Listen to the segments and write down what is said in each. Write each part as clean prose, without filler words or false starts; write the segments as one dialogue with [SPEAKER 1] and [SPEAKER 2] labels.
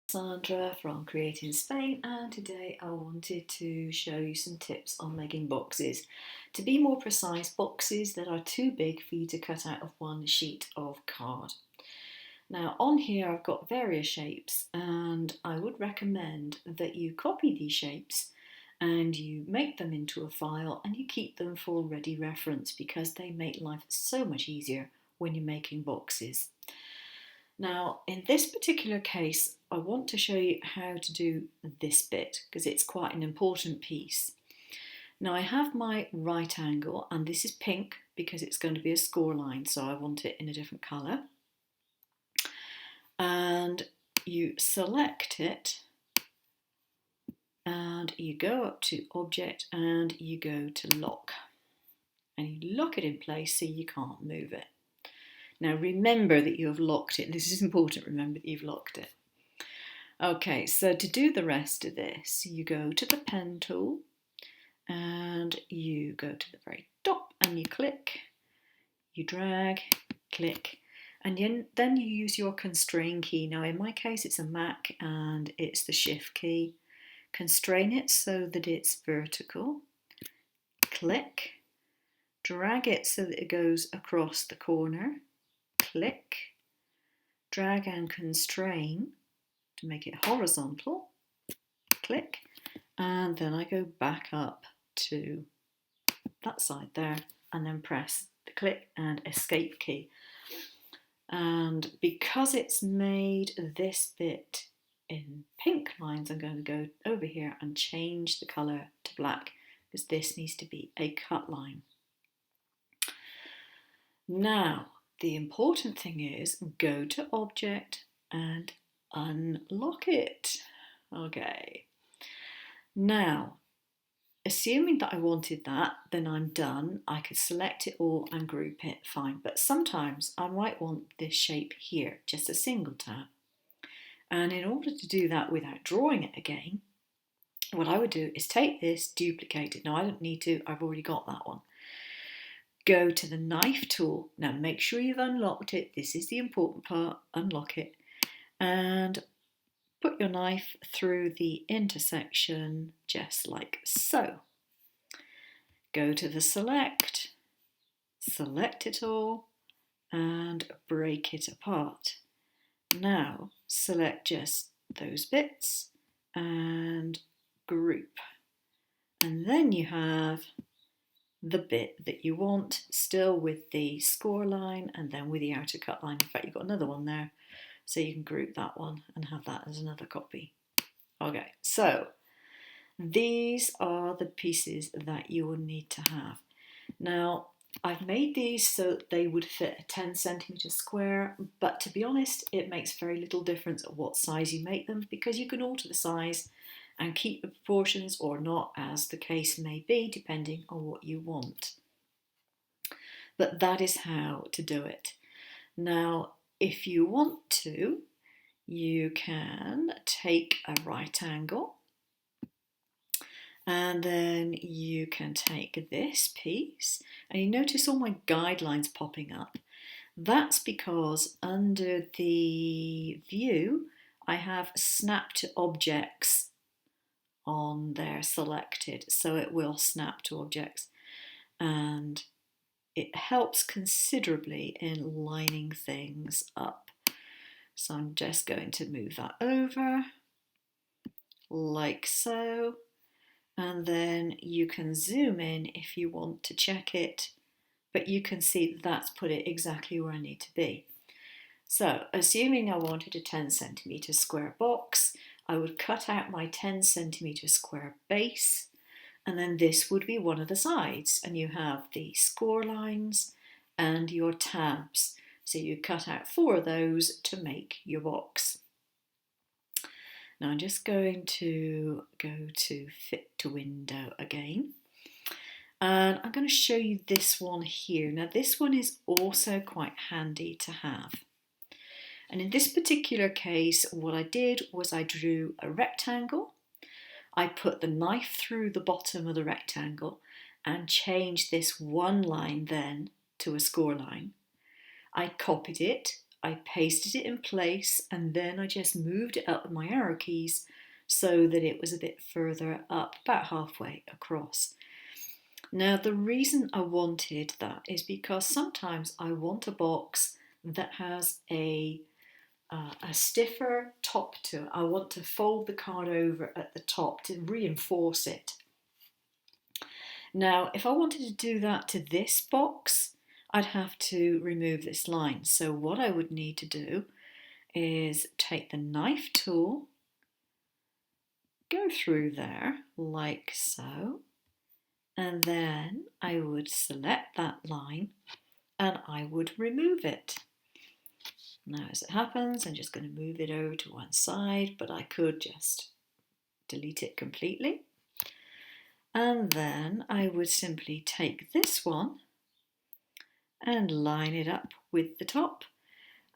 [SPEAKER 1] Sandra from Creating Spain, and today I wanted to show you some tips on making boxes. To be more precise, boxes that are too big for you to cut out of one sheet of card. Now on here I've got various shapes, and I would recommend that you copy these shapes and you make them into a file and you keep them for ready reference, because they make life so much easier when you're making boxes. Now, in this particular case, I want to show you how to do this bit because it's quite an important piece. Now, I have my right angle, and this is pink because it's going to be a score line, so I want it in a different colour. And you select it and you go up to Object and you go to Lock. And you lock it in place so you can't move it. Now remember that you have locked it. This is important, remember that you've locked it. Okay, so to do the rest of this, you go to the pen tool and you go to the very top and you click, you drag, click, and then you use your constrain key. Now in my case it's a Mac and it's the Shift key. Constrain it so that it's vertical, click, drag it so that it goes across the corner, click, drag and constrain to make it horizontal, click, and then I go back up to that side there and then press the click and escape key. And because it's made this bit in pink lines, I'm going to go over here and change the colour to black because this needs to be a cut line. Now, the important thing is go to Object and unlock it. Okay. Now, assuming that I wanted that, then I'm done. I could select it all and group it, fine. But sometimes I might want this shape here, just a single tab. And in order to do that without drawing it again, what I would do is take this, duplicate it. Now I don't need to, I've already got that one. Go to the knife tool. Now make sure you've unlocked it. This is the important part, unlock it. And put your knife through the intersection just like so. Go to the select it all and break it apart. Now select just those bits and group. And then you have the bit that you want, still with the score line and then with the outer cut line. In fact, you've got another one there, so you can group that one and have that as another copy. Okay, so these are the pieces that you will need to have. Now, I've made these so they would fit a 10 centimetre square, but to be honest, it makes very little difference at what size you make them, because you can alter the size and keep the proportions or not, as the case may be, depending on what you want. But that is how to do it. Now, if you want to, you can take a right angle and then you can take this piece, and you notice all my guidelines popping up. That's because under the view, I have snap to objects on there selected, so it will snap to objects, and it helps considerably in lining things up. So I'm just going to move that over like so, and then you can zoom in if you want to check it, but you can see that's put it exactly where I need to be. So assuming I wanted a 10 centimetre square box, I would cut out my 10 centimetre square base, and then this would be one of the sides, and you have the score lines and your tabs. So you cut out 4 of those to make your box. Now I'm just going to go to Fit to Window again, and I'm going to show you this one here. Now this one is also quite handy to have. And in this particular case, what I did was I drew a rectangle. I put the knife through the bottom of the rectangle and changed this one line then to a score line. I copied it, I pasted it in place, and then I just moved it up with my arrow keys so that it was a bit further up, about halfway across. Now, the reason I wanted that is because sometimes I want a box that has a stiffer top to it. I want to fold the card over at the top to reinforce it. Now, if I wanted to do that to this box, I'd have to remove this line. So what I would need to do is take the knife tool, go through there like so, and then I would select that line and I would remove it. Now, as it happens, I'm just going to move it over to one side, but I could just delete it completely. And then I would simply take this one and line it up with the top.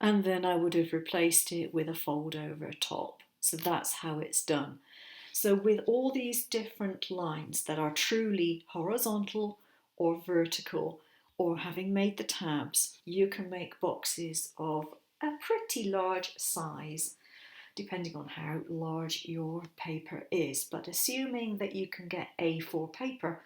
[SPEAKER 1] And then I would have replaced it with a fold over top. So that's how it's done. So with all these different lines that are truly horizontal or vertical, or having made the tabs, you can make boxes of a pretty large size, depending on how large your paper is. But assuming that you can get A4 paper,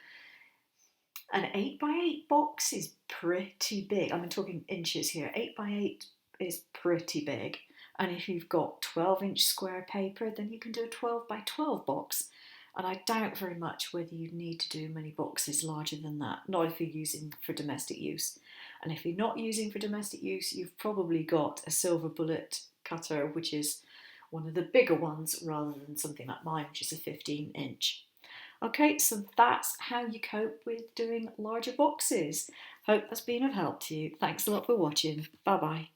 [SPEAKER 1] an 8x8 box is pretty big. I'm talking inches here. 8x8 is pretty big. And if you've got 12-inch square paper, then you can do a 12x12 box. And I doubt very much whether you need to do many boxes larger than that, not if you're using for domestic use. And if you're not using for domestic use, you've probably got a silver bullet cutter, which is one of the bigger ones, rather than something like mine, which is a 15-inch. Okay, so that's how you cope with doing larger boxes. Hope that's been of help to you. Thanks a lot for watching. Bye bye.